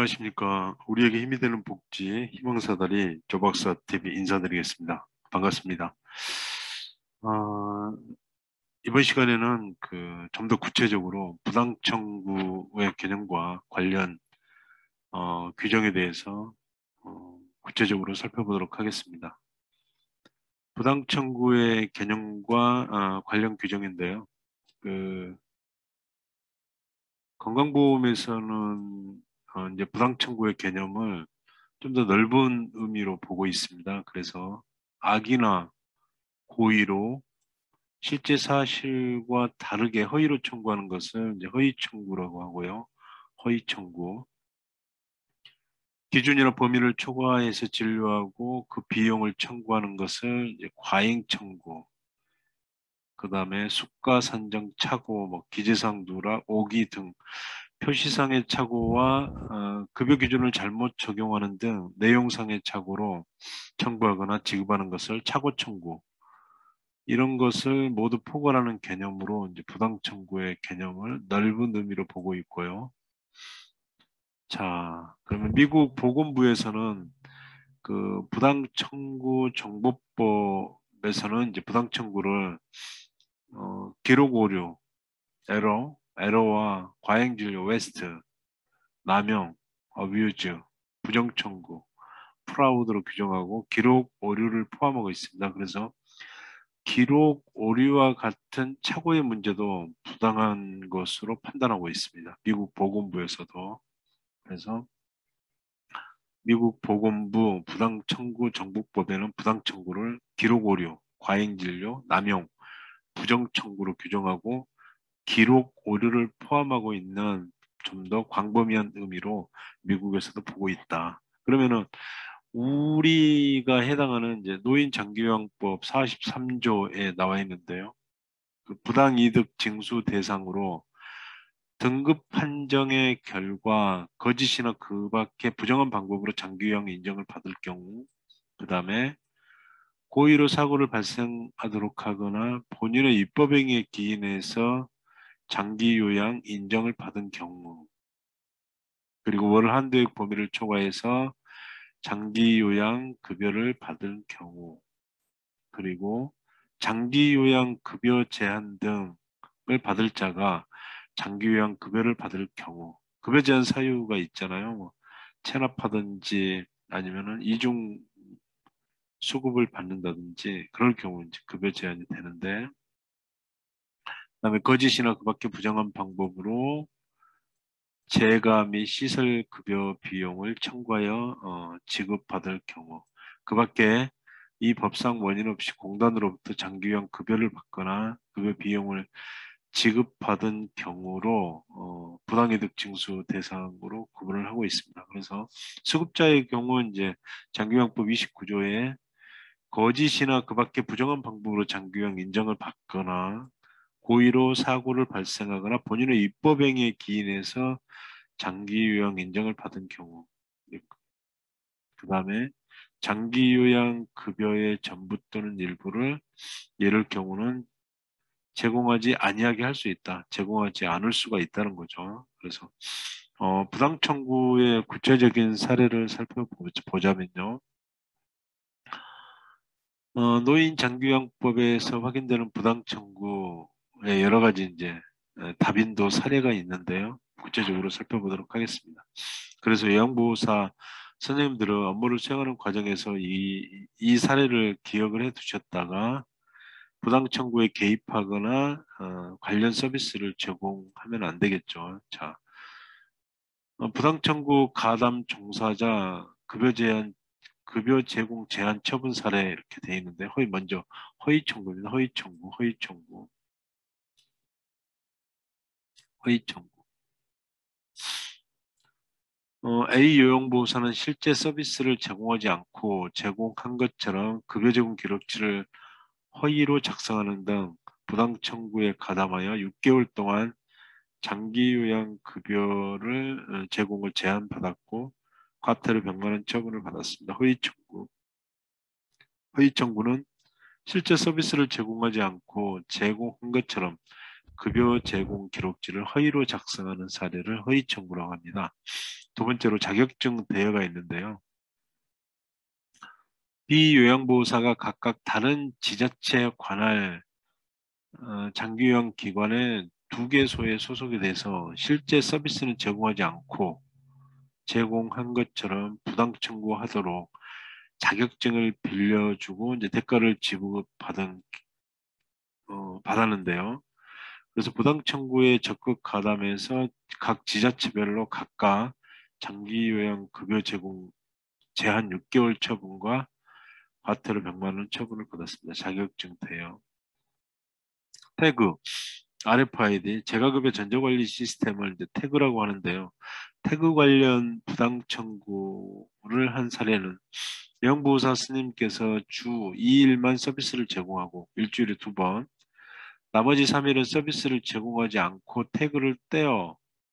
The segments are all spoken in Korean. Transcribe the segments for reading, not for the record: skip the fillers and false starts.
안녕하십니까. 우리에게 힘이 되는 복지 희망사다리 조박사 TV 인사드리겠습니다. 반갑습니다. 어, 이번 시간에는 좀 더 구체적으로 부당 청구의 개념과 관련 규정에 대해서 구체적으로 살펴보도록 하겠습니다. 부당 청구의 개념과 관련 규정인데요. 건강보험에서는 이제 부당 청구의 개념을 좀 더 넓은 의미로 보고 있습니다. 그래서 악의나 고의로 실제 사실과 다르게 허위로 청구하는 것을 이제 허위 청구라고 하고요. 허위 청구. 기준이나 범위를 초과해서 진료하고 그 비용을 청구하는 것을 이제 과잉 청구. 그다음에 수가 산정 착오, 기재상 누락, 오기 등 표시상의 착오와 급여 기준을 잘못 적용하는 등 내용상의 착오로 청구하거나 지급하는 것을 착오 청구. 이런 것을 모두 포괄하는 개념으로 이제 부당 청구의 개념을 넓은 의미로 보고 있고요. 자, 그러면 미국 보건부에서는 그 부당 청구 정보법에서는 이제 부당 청구를 기록 오류, 에러와 과잉 진료, 웨스트, 남용, 어뷰즈, 부정 청구, 프라우드로 규정하고 기록 오류를 포함하고 있습니다. 그래서 기록 오류와 같은 착오의 문제도 부당한 것으로 판단하고 있습니다. 미국 보건부에서도. 그래서 미국 보건부 부당 청구 정보법에는 부당 청구를 기록 오류, 과잉 진료, 남용, 부정 청구로 규정하고 기록 오류를 포함하고 있는 좀 더 광범위한 의미로 미국에서도 보고 있다. 그러면은 우리가 해당하는 이제 노인장기요양법 43조에 나와 있는데요. 그 부당이득 징수 대상으로 등급 판정의 결과 거짓이나 그 밖의 부정한 방법으로 장기요양 인정을 받을 경우, 그 다음에 고의로 사고를 발생하도록 하거나 본인의 입법행위에 기인해서 장기요양 인정을 받은 경우, 그리고 월 한도액 범위를 초과해서 장기요양 급여를 받은 경우, 그리고 장기요양 급여 제한 등을 받을 자가 장기요양 급여를 받을 경우, 급여 제한 사유가 있잖아요. 체납하든지 아니면은 이중 수급을 받는다든지 그럴 경우 이제 급여 제한이 되는데, 그다음에 거짓이나 그밖에 부정한 방법으로 재가 및 시설 급여 비용을 청구하여 지급받을 경우, 그밖에 이 법상 원인 없이 공단으로부터 장기요양 급여를 받거나 급여 비용을 지급받은 경우로 부당이득 징수 대상으로 구분을 하고 있습니다. 그래서 수급자의 경우 이제 장기요양법 29조에 거짓이나 그밖에 부정한 방법으로 장기요양 인정을 받거나 고의로 사고를 발생하거나 본인의 입법행위에 기인해서 장기요양 인정을 받은 경우, 그 다음에 장기요양 급여의 전부 또는 일부를 예를 경우는 제공하지 아니하게 할 수 있다. 제공하지 않을 수가 있다는 거죠. 그래서 부당 청구의 구체적인 사례를 살펴보자면요. 노인 장기요양법에서 확인되는 부당 청구의 여러 가지 이제 다빈도 사례가 있는데요. 구체적으로 살펴보도록 하겠습니다. 그래서 요양보호사 선생님들은 업무를 수행하는 과정에서 이 사례를 기억을 해 두셨다가 부당 청구에 개입하거나 관련 서비스를 제공하면 안 되겠죠. 자, 부당 청구 가담 종사자 급여 제공 제한 처분 사례 이렇게 돼 있는데 먼저 허위 청구입니다. 허위 청구, 허위 청구, 허위 청구. A 요양보호사는 실제 서비스를 제공하지 않고 제공한 것처럼 급여 제공 기록지를 허위로 작성하는 등 부당 청구에 가담하여 6개월 동안 장기요양 급여를 제공을 제한받았고 과태료 100만 원 처분을 받았습니다. 허위 청구. 허위 청구는 실제 서비스를 제공하지 않고 제공한 것처럼 급여 제공 기록지를 허위로 작성하는 사례를 허위 청구라고 합니다. 두 번째로 자격증 대여가 있는데요. 비요양보호사가 각각 다른 지자체 관할 장기요양 기관에 2개소에 소속이 돼서 실제 서비스는 제공하지 않고 제공한 것처럼 부당 청구하도록 자격증을 빌려주고 이제 대가를 받았는데요. 그래서 부당 청구에 적극 가담해서 각 지자체별로 각각 장기요양 급여 제공 제한 6개월 처분과 과태료 100만 원 처분을 받았습니다. 자격증 대여. 태그, RFID, 재가급여 전자관리 시스템을 이제 태그라고 하는데요. 태그 관련 부당 청구를 한 사례는 요양보호사 스님께서 주 2일만 서비스를 제공하고 일주일에 2번, 나머지 3일은 서비스를 제공하지 않고 태그를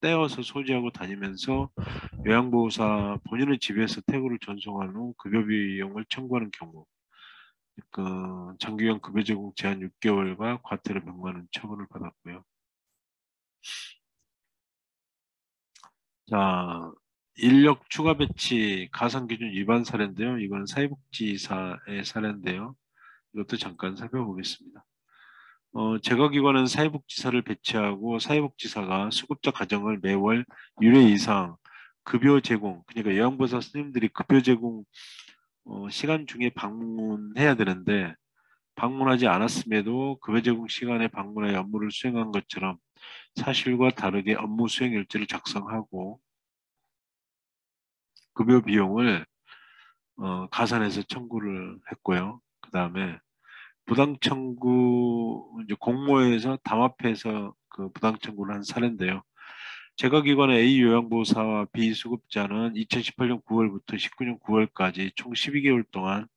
떼어서 소지하고 다니면서 요양보호사 본인의 집에서 태그를 전송한 후 급여 비용을 청구하는 경우, 그 장기요양 급여 제공 제한 6개월과 과태료 100만 원 처분을 받았고요. 자, 인력 추가 배치 가상 기준 위반 사례인데요. 이건 사회복지사의 사례인데요. 이것도 잠깐 살펴보겠습니다. 재가기관은 사회복지사를 배치하고 사회복지사가 수급자 가정을 매월 1회 이상 급여 제공, 그러니까 요양보호사 스님들이 급여 제공 시간 중에 방문해야 되는데 방문하지 않았음에도 급여 제공 시간에 방문하여 업무를 수행한 것처럼 사실과 다르게 업무 수행 일지를 작성하고 급여 비용을 가산해서 청구를 했고요. 그 다음에 부당 청구 이제 공모에서 담합해서 그 부당 청구를 한 사례인데요. 재가기관의 A 요양보호사와 B 수급자는 2018년 9월부터 19년 9월까지 총 12개월 동안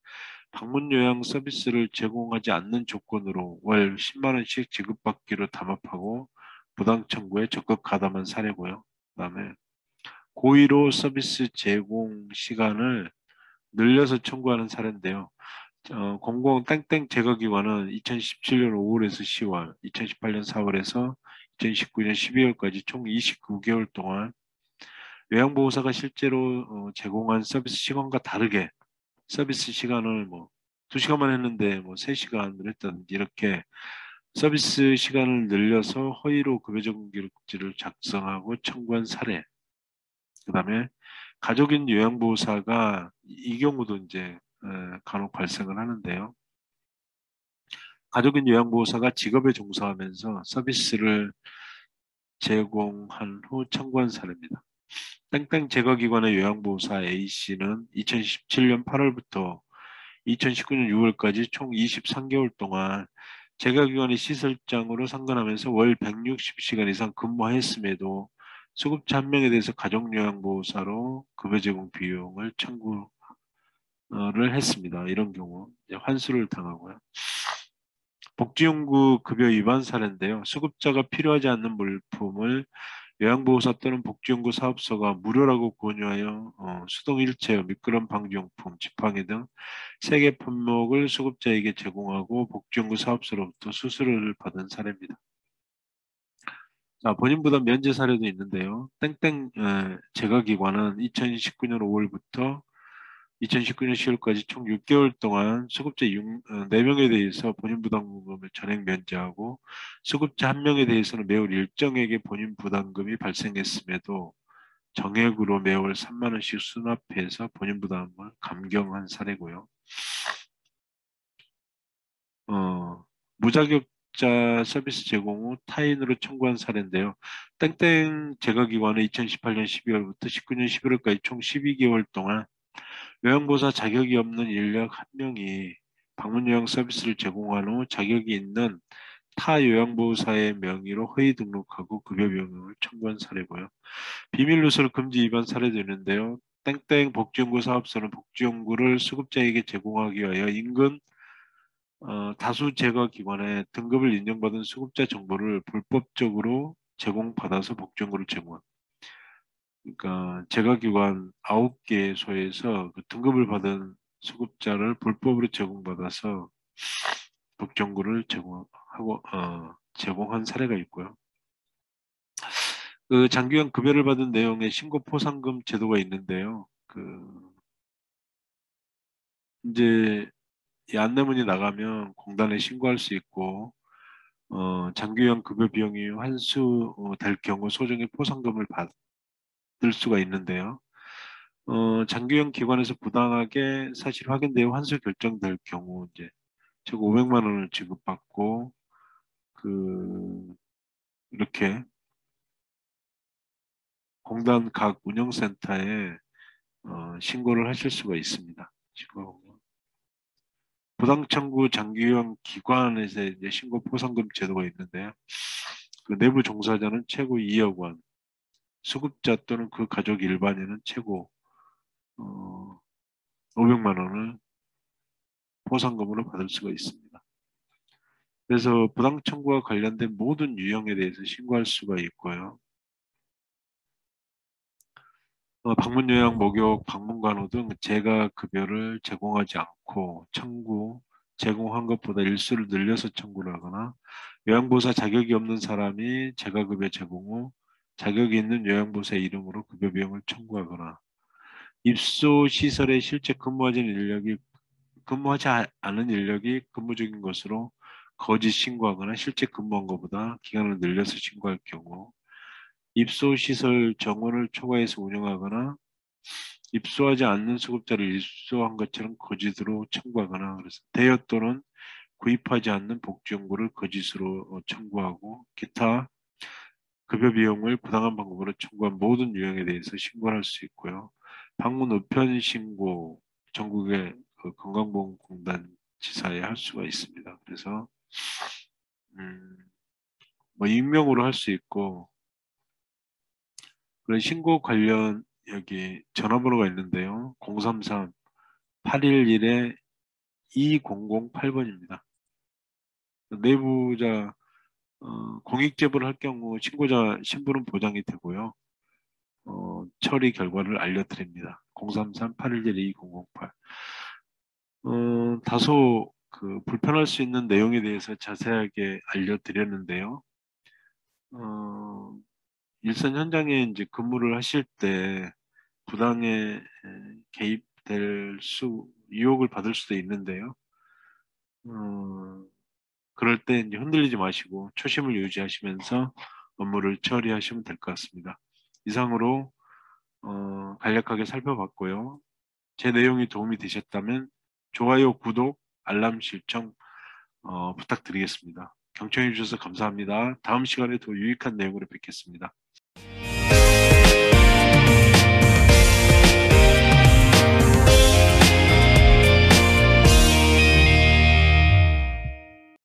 방문 요양 서비스를 제공하지 않는 조건으로 월 10만 원씩 지급받기로 담합하고 부당 청구에 적극 가담한 사례고요. 그다음에 고의로 서비스 제공 시간을 늘려서 청구하는 사례인데요. 공공 땡땡 제거기관은 2017년 5월에서 10월, 2018년 4월에서 2019년 12월까지 총 29개월 동안 요양보호사가 실제로 제공한 서비스 시간과 다르게 서비스 시간을 뭐 2시간만 했는데 뭐 3시간을 했다든지 이렇게 서비스 시간을 늘려서 허위로 급여 제공 기록지를 작성하고 청구한 사례. 그다음에 가족인 요양보호사가 이 경우도 이제 간혹 발생을 하는데요. 가족인 요양보호사가 직업에 종사하면서 서비스를 제공한 후 청구한 사례입니다. 땡땡 제거기관의 요양보호사 A씨는 2017년 8월부터 2019년 6월까지 총 23개월 동안 제거기관의 시설장으로 상관하면서 월 160시간 이상 근무했음에도 수급자 한 명에 대해서 가족요양보호사로 급여 제공 비용을 청구를 했습니다. 이런 경우 이제 환수를 당하고요. 복지용구 급여 위반 사례인데요. 수급자가 필요하지 않는 물품을 요양보호사 또는 복지용구 사업소가 무료라고 권유하여 수동 휠체어, 미끄럼 방지용품, 지팡이 등 3개 품목을 수급자에게 제공하고 복지용구 사업소로부터 수수료를 받은 사례입니다. 자, 본인 부담 면제 사례도 있는데요. 땡땡 재가기관은 2019년 5월부터 2019년 10월까지 총 6개월 동안 수급자 4명에 대해서 본인 부담금을 전액 면제하고 수급자 1명에 대해서는 매월 일정액의 본인 부담금이 발생했음에도 정액으로 매월 3만 원씩 수납해서 본인 부담을 감경한 사례고요. 무자격자 서비스 제공 후 타인으로 청구한 사례인데요. 땡땡 재가기관은 2018년 12월부터 19년 11월까지 총 12개월 동안 요양보호사 자격이 없는 인력 1명이 방문요양 서비스를 제공한 후 자격이 있는 타 요양보호사의 명의로 허위 등록하고 급여 비용을 청구한 사례고요. 비밀누설 금지 위반 사례도 있는데요. 땡땡 복지연구 사업소는 복지연구를 수급자에게 제공하기 위하여 인근 다수 제거 기관에 등급을 인정받은 수급자 정보를 불법적으로 제공받아서 복지연구를 제공한. 그러니까 제가기관 9개소에서 그 등급을 받은 수급자를 불법으로 제공받아서 복지연구를 제공하고 제공한 사례가 있고요. 그 장기형 급여를 받은 내용의 신고 포상금 제도가 있는데요. 이제 이 안내문이 나가면 공단에 신고할 수 있고, 장기형 급여 비용이 환수될 경우 소정의 포상금을 받을 수가 있는데요. 장기형 기관에서 부당하게 사실 확인되어 환수 결정될 경우 이제 즉 500만 원을 지급받고 이렇게 공단 각 운영센터에 신고를 하실 수가 있습니다. 부당 청구 장기형 기관에서 이제 신고 포상금 제도가 있는데요. 그 내부 종사자는 최고 2억 원, 수급자 또는 그 가족 일반인은 최고 500만 원을 포상금으로 받을 수가 있습니다. 그래서 부당 청구와 관련된 모든 유형에 대해서 신고할 수가 있고요. 방문 요양, 목욕, 방문 간호 등 재가 급여를 제공하지 않고 청구, 제공한 것보다 일수를 늘려서 청구를 하거나 요양보호사 자격이 없는 사람이 재가급여 제공 후 자격이 있는 요양보호사 이름으로 급여 비용을 청구하거나 입소 시설에 실제 근무하지 않은 인력이 근무 중인 것으로 거짓 신고하거나 실제 근무한 것보다 기간을 늘려서 신고할 경우 입소 시설 정원을 초과해서 운영하거나 입소하지 않는 수급자를 입소한 것처럼 거짓으로 청구하거나 그래서 대여 또는 구입하지 않는 복지용구를 거짓으로 청구하고 기타 급여 비용을 부당한 방법으로 청구한 모든 유형에 대해서 신고를 할 수 있고요. 방문 우편 신고 전국의 건강보험공단 지사에 할 수가 있습니다. 그래서 뭐 익명으로 할 수 있고 그런 신고 관련 여기 전화번호가 있는데요. 033-811-2008번입니다. 내부자 공익제보를 할 경우 신고자 신분은 보장이 되고요. 처리 결과를 알려드립니다. 033-811-2008. 다소 불편할 수 있는 내용에 대해서 자세하게 알려드렸는데요. 일선 현장에 이제 근무를 하실 때 부당에 개입될 유혹을 받을 수도 있는데요. 그럴 때 이제 흔들리지 마시고 초심을 유지하시면서 업무를 처리하시면 될 것 같습니다. 이상으로 간략하게 살펴봤고요. 제 내용이 도움이 되셨다면 좋아요, 구독, 알람 실청 부탁드리겠습니다. 경청해 주셔서 감사합니다. 다음 시간에 더 유익한 내용으로 뵙겠습니다.